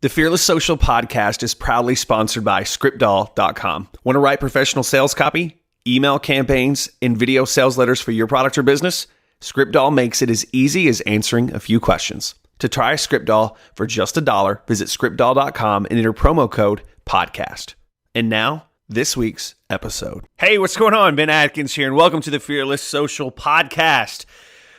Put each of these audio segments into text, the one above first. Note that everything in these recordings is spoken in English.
The Fearless Social podcast is proudly sponsored by scriptdoll.com. Want to write professional sales copy, email campaigns, and video sales letters for your product or business? Scriptdoll makes it as easy as answering a few questions. To try Scriptdoll for just $1, visit scriptdoll.com and enter promo code podcast. And now, this week's episode. Hey, what's going on? Ben Atkins here, and welcome to the Fearless Social podcast.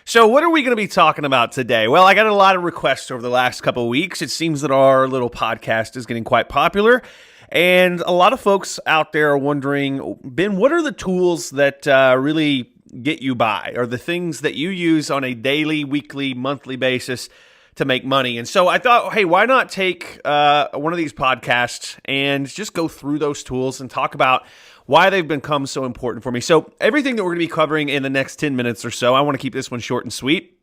So what are we going to be talking about today? Well, I got a lot of requests over the last couple of weeks. It seems that our little podcast is getting quite popular, and a lot of folks out there are wondering, Ben, what are the tools that really get you by, or the things that you use on a daily, weekly, monthly basis to make money? And so I thought, hey, why not take one of these podcasts and just go through those tools and talk about why they've become so important for me. So everything that we're going to be covering in the next 10 minutes or so, I want to keep this one short and sweet.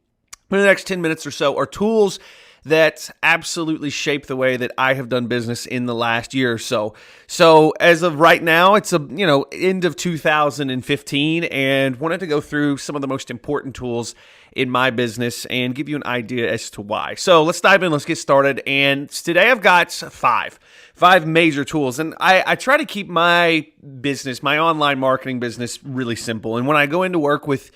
In the next 10 minutes or so are tools that absolutely shape the way that I have done business in the last year or so. So as of right now, it's end of 2015, and wanted to go through some of the most important tools in my business and give you an idea as to why. So let's dive in, let's get started. And today I've got five major tools. And I try to keep my business, my online marketing business, really simple. And when I go into work with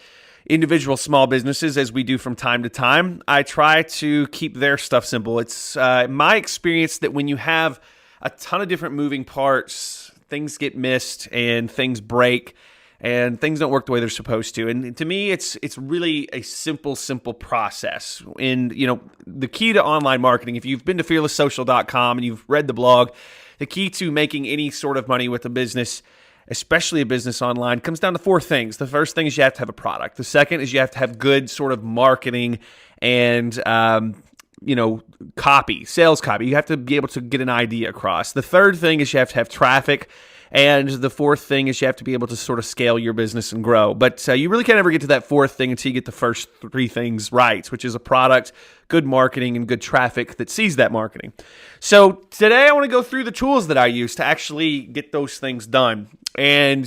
individual small businesses, as we do from time to time, I try to keep their stuff simple. It's my experience that when you have a ton of different moving parts, things get missed and things break and things don't work the way they're supposed to. And to me, it's really a simple process. And the key to online marketing, if you've been to fearlesssocial.com and you've read the blog, the key to making any sort of money with a business, especially a business online, comes down to four things. The first thing is you have to have a product. The second is you have to have good sort of marketing and copy, sales copy. You have to be able to get an idea across. The third thing is you have to have traffic. And the fourth thing is you have to be able to sort of scale your business and grow. But you really can't ever get to that fourth thing until you get the first three things right, which is a product, good marketing, and good traffic that sees that marketing. So today I want to go through the tools that I use to actually get those things done. And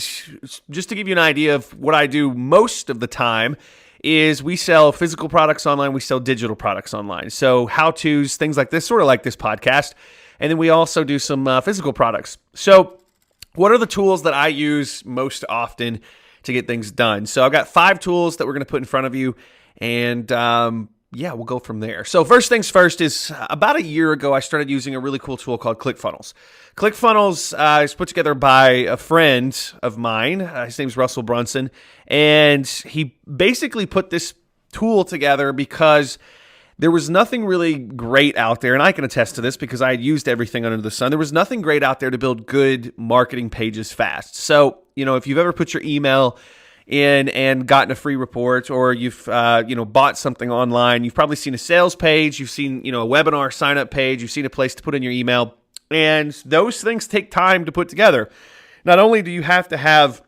just to give you an idea of what I do most of the time is we sell physical products online, we sell digital products online. So how-tos, things like this, sort of like this podcast. And then we also do some physical products. So what are the tools that I use most often to get things done? So I've got 5 tools that we're going to put in front of you, and we'll go from there. So first things first is about a year ago, I started using a really cool tool called ClickFunnels. ClickFunnels is put together by a friend of mine. His name's Russell Brunson, and he basically put this tool together because there was nothing really great out there, and I can attest to this because I had used everything under the sun. There was nothing great out there to build good marketing pages fast. So, if you've ever put your email in and gotten a free report, or you've bought something online, you've probably seen a sales page, you've seen a webinar sign up page, you've seen a place to put in your email, and those things take time to put together. Not only do you have to have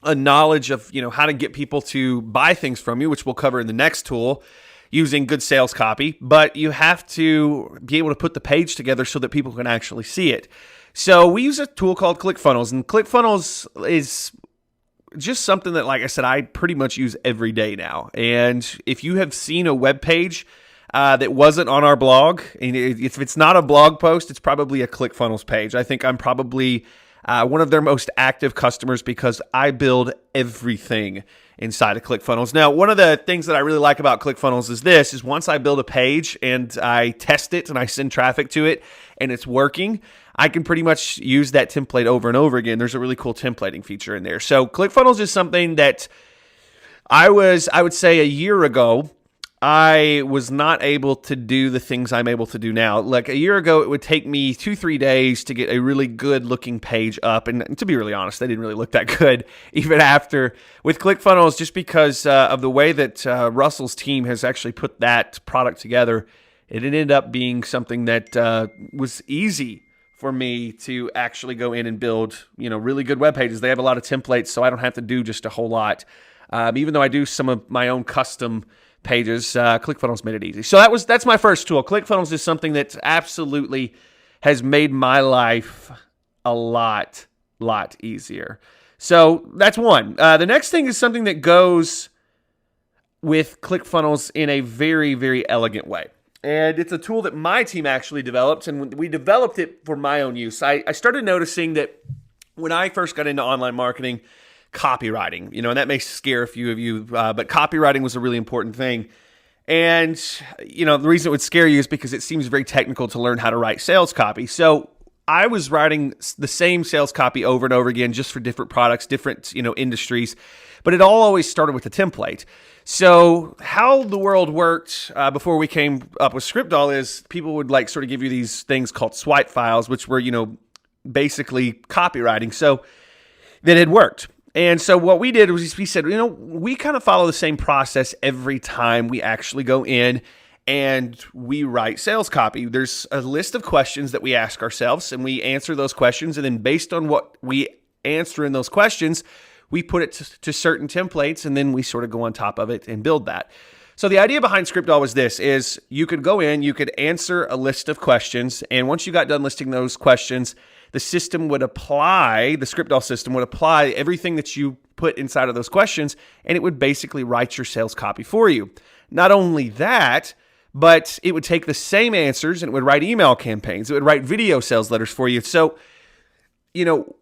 a knowledge of how to get people to buy things from you, which we'll cover in the next tool, using good sales copy, but you have to be able to put the page together so that people can actually see it. So we use a tool called ClickFunnels, and ClickFunnels is just something that, like I said, I pretty much use every day now. And if you have seen a web page that wasn't on our blog, and if it's not a blog post, it's probably a ClickFunnels page. I think I'm probably one of their most active customers because I build everything inside of ClickFunnels. Now, one of the things that I really like about ClickFunnels is once I build a page and I test it and I send traffic to it and it's working, I can pretty much use that template over and over again. There's a really cool templating feature in there. So ClickFunnels is something that I would say a year ago, I was not able to do the things I'm able to do now. Like a year ago, it would take me 2-3 days to get a really good looking page up. And to be really honest, they didn't really look that good even after with ClickFunnels, just because of the way that Russell's team has actually put that product together. It ended up being something that was easy for me to actually go in and build, really good web pages. They have a lot of templates, so I don't have to do just a whole lot. Even though I do some of my own custom pages, ClickFunnels made it easy. So that's my first tool. ClickFunnels is something that absolutely has made my life a lot easier. So that's one. The next thing is something that goes with ClickFunnels in a very, very elegant way. And it's a tool that my team actually developed, and we developed it for my own use. I started noticing that when I first got into online marketing, copywriting, and that may scare a few of you, but copywriting was a really important thing. And, the reason it would scare you is because it seems very technical to learn how to write sales copy. So I was writing the same sales copy over and over again, just for different products, different, industries, but it all always started with a template. So how the world worked before we came up with Scriptdoll is people would sort of give you these things called swipe files, which were, basically copywriting. So that had worked. And so what we did was we said, we kind of follow the same process every time we actually go in and we write sales copy. There's a list of questions that we ask ourselves, and we answer those questions. And then based on what we answer in those questions, we put it to certain templates, and then we sort of go on top of it and build that. So the idea behind Scriptdoll was this, is you could go in, you could answer a list of questions, and once you got done listing those questions, the Scriptdoll system would apply everything that you put inside of those questions, and it would basically write your sales copy for you. Not only that, but it would take the same answers and it would write email campaigns. It would write video sales letters for you. So,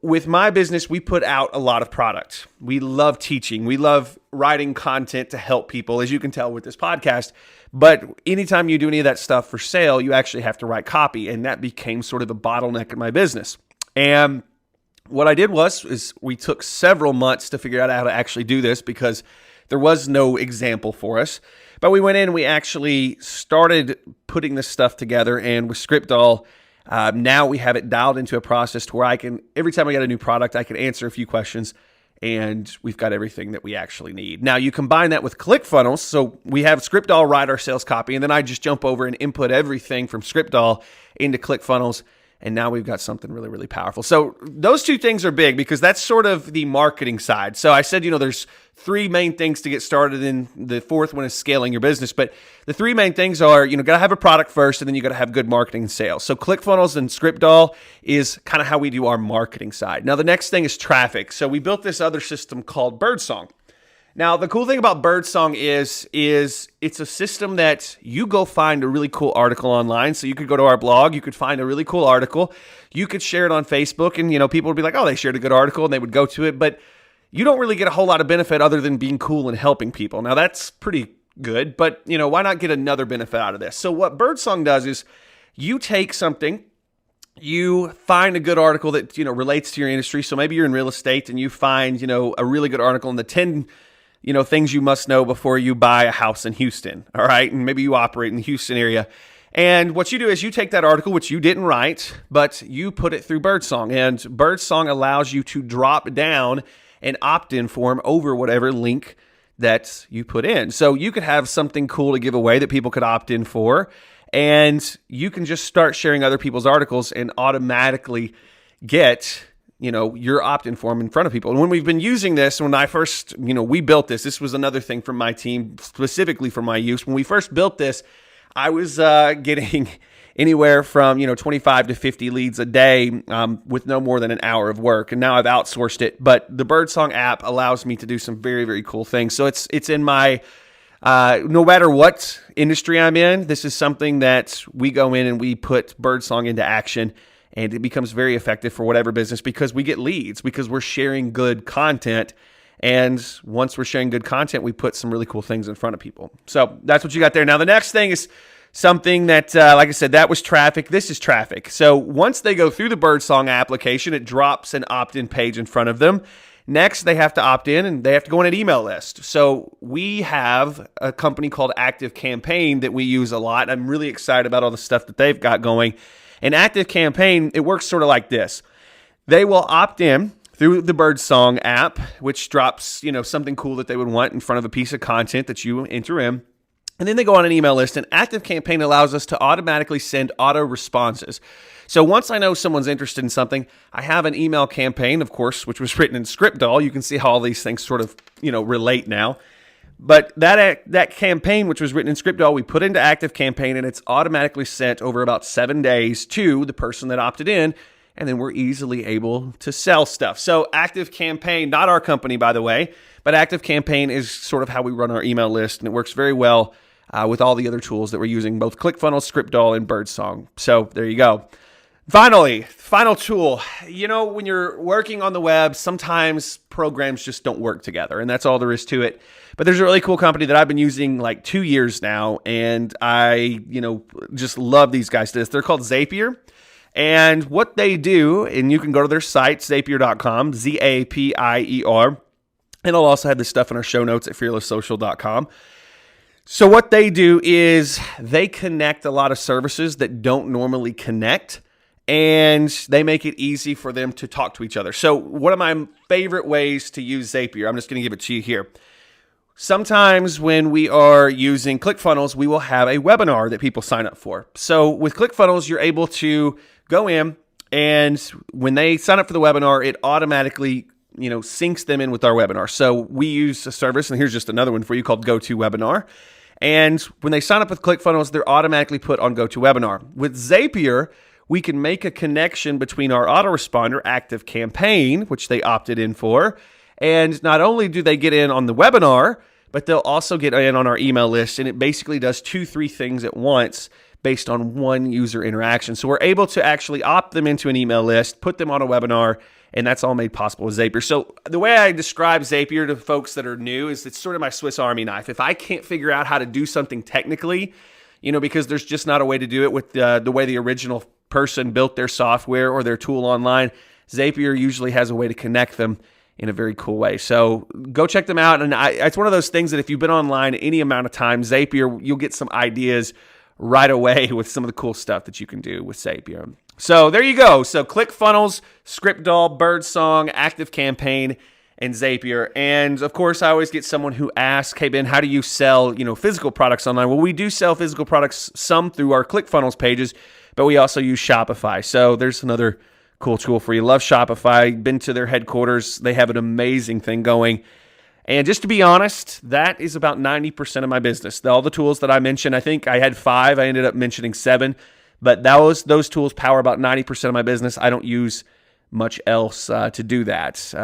with my business, we put out a lot of product. We love teaching. We love writing content to help people, as you can tell with this podcast. But anytime you do any of that stuff for sale, you actually have to write copy. And that became sort of the bottleneck in my business. And what I did is we took several months to figure out how to actually do this because there was no example for us. But we went in and we actually started putting this stuff together. And with Scriptdoll, now we have it dialed into a process to where every time I get a new product, I can answer a few questions, and we've got everything that we actually need. Now, you combine that with ClickFunnels. So we have Scriptdoll write our sales copy, and then I just jump over and input everything from Scriptdoll into ClickFunnels. And now we've got something really, really powerful. So those two things are big because that's sort of the marketing side. So I said, there's three main things to get started, and the fourth one is scaling your business. But the three main things are, got to have a product first, and then you got to have good marketing and sales. So ClickFunnels and Scriptdoll is kind of how we do our marketing side. Now, the next thing is traffic. So we built this other system called Birdsong. Now, the cool thing about Birdsong is it's a system that you go find a really cool article online. So you could go to our blog, you could find a really cool article, you could share it on Facebook, and people would be like, oh, they shared a good article, and they would go to it, but you don't really get a whole lot of benefit other than being cool and helping people. Now, that's pretty good, but why not get another benefit out of this? So what Birdsong does is you take something, you find a good article that relates to your industry. So maybe you're in real estate and you find a really good article in the 10 things you must know before you buy a house in Houston, all right? And maybe you operate in the Houston area. And what you do is you take that article, which you didn't write, but you put it through Birdsong. And Birdsong allows you to drop down an opt-in form over whatever link that you put in. So you could have something cool to give away that people could opt in for, and you can just start sharing other people's articles and automatically get your opt-in form in front of people. And when we've been using this, when I first, we built this was another thing from my team, specifically for my use. When we first built this, I was getting anywhere from, 25 to 50 leads a day with no more than an hour of work. And now I've outsourced it. But the Birdsong app allows me to do some very, very cool things. So it's in my, no matter what industry I'm in, this is something that we go in and we put Birdsong into action. And it becomes very effective for whatever business because we get leads, because we're sharing good content. And once we're sharing good content, we put some really cool things in front of people. So that's what you got there. Now, the next thing is something that, like I said, that was traffic. This is traffic. So once they go through the Birdsong application, it drops an opt-in page in front of them. Next, they have to opt in and they have to go on an email list. So we have a company called Active Campaign that we use a lot. I'm really excited about all the stuff that they've got going. An Active Campaign, it works sort of like this. They will opt in through the Birdsong app, which drops, something cool that they would want in front of a piece of content that you enter in. And then they go on an email list, and Active Campaign allows us to automatically send auto responses. So once I know someone's interested in something, I have an email campaign, of course, which was written in Scriptdoll. You can see how all these things sort of, relate now. But that campaign, which was written in Scriptdoll, we put into Active Campaign, and it's automatically sent over about 7 days to the person that opted in, and then we're easily able to sell stuff. So Active Campaign, not our company, by the way, but Active Campaign is sort of how we run our email list, and it works very well. with all the other tools that we're using, both ClickFunnels, ScriptDoll, and Birdsong. So there you go. Finally, final tool. When you're working on the web, sometimes programs just don't work together, and that's all there is to it. But there's a really cool company that I've been using like 2 years now, and I, just love these guys. They're called Zapier. And what they do, and you can go to their site, Zapier.com, Zapier. And I'll also have this stuff in our show notes at fearlesssocial.com. So what they do is they connect a lot of services that don't normally connect, and they make it easy for them to talk to each other. So one of my favorite ways to use Zapier, I'm just going to give it to you here. Sometimes when we are using ClickFunnels, we will have a webinar that people sign up for. So with ClickFunnels, you're able to go in, and when they sign up for the webinar, it automatically syncs them in with our webinar. So we use a service, and here's just another one for you, called GoToWebinar. And when they sign up with ClickFunnels, they're automatically put on GoToWebinar. With Zapier, we can make a connection between our autoresponder ActiveCampaign, which they opted in for, and not only do they get in on the webinar, but they'll also get in on our email list, and it basically does 2-3 things at once based on one user interaction. So we're able to actually opt them into an email list, put them on a webinar, and that's all made possible with Zapier. So the way I describe Zapier to folks that are new is it's sort of my Swiss Army knife. If I can't figure out how to do something technically, because there's just not a way to do it with the way the original person built their software or their tool online, Zapier usually has a way to connect them in a very cool way. So go check them out. And it's one of those things that if you've been online any amount of time, Zapier, you'll get some ideas right away with some of the cool stuff that you can do with Zapier. So there you go. So ClickFunnels, ScriptDoll, Birdsong, ActiveCampaign, and Zapier. And of course, I always get someone who asks, hey, Ben, how do you sell, physical products online? Well, we do sell physical products, some through our ClickFunnels pages, but we also use Shopify. So there's another cool tool for you. Love Shopify. Been to their headquarters. They have an amazing thing going. And just to be honest, that is about 90% of my business. All the tools that I mentioned, I think I had 5. I ended up mentioning 7. But those tools power about 90% of my business. I don't use much else to do that.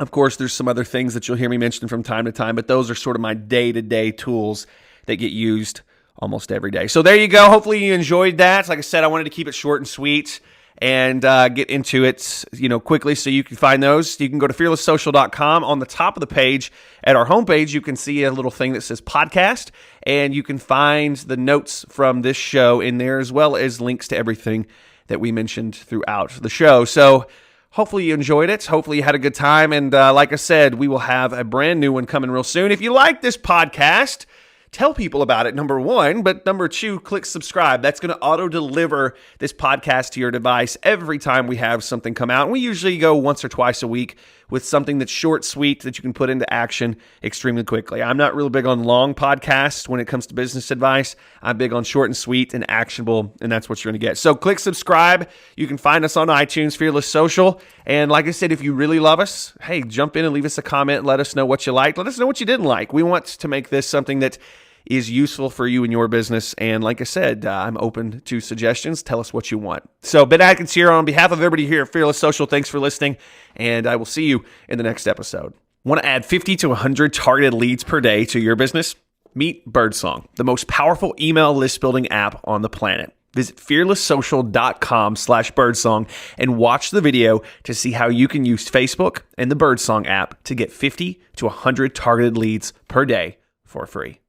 Of course, there's some other things that you'll hear me mention from time to time, but those are sort of my day-to-day tools that get used almost every day. So there you go. Hopefully you enjoyed that. Like I said, I wanted to keep it short and sweet and get into it, quickly, so you can find those. You can go to fearlesssocial.com. On the top of the page at our homepage, you can see a little thing that says podcast, and you can find the notes from this show in there, as well as links to everything that we mentioned throughout the show. So hopefully you enjoyed it. Hopefully you had a good time. And like I said, we will have a brand new one coming real soon. If you like this podcast, tell people about it, number 1. But number 2, click subscribe. That's going to auto-deliver this podcast to your device every time we have something come out. And we usually go once or twice a week with something that's short, sweet, that you can put into action extremely quickly. I'm not real big on long podcasts when it comes to business advice. I'm big on short and sweet and actionable, and that's what you're going to get. So click subscribe. You can find us on iTunes, Fearless Social. And like I said, if you really love us, hey, jump in and leave us a comment. Let us know what you liked. Let us know what you didn't like. We want to make this something that is useful for you and your business. And like I said, I'm open to suggestions. Tell us what you want. So Ben Atkins here on behalf of everybody here at Fearless Social. Thanks for listening, and I will see you in the next episode. Want to add 50 to 100 targeted leads per day to your business? Meet Birdsong, the most powerful email list building app on the planet. Visit fearlesssocial.com/birdsong and watch the video to see how you can use Facebook and the Birdsong app to get 50 to 100 targeted leads per day for free.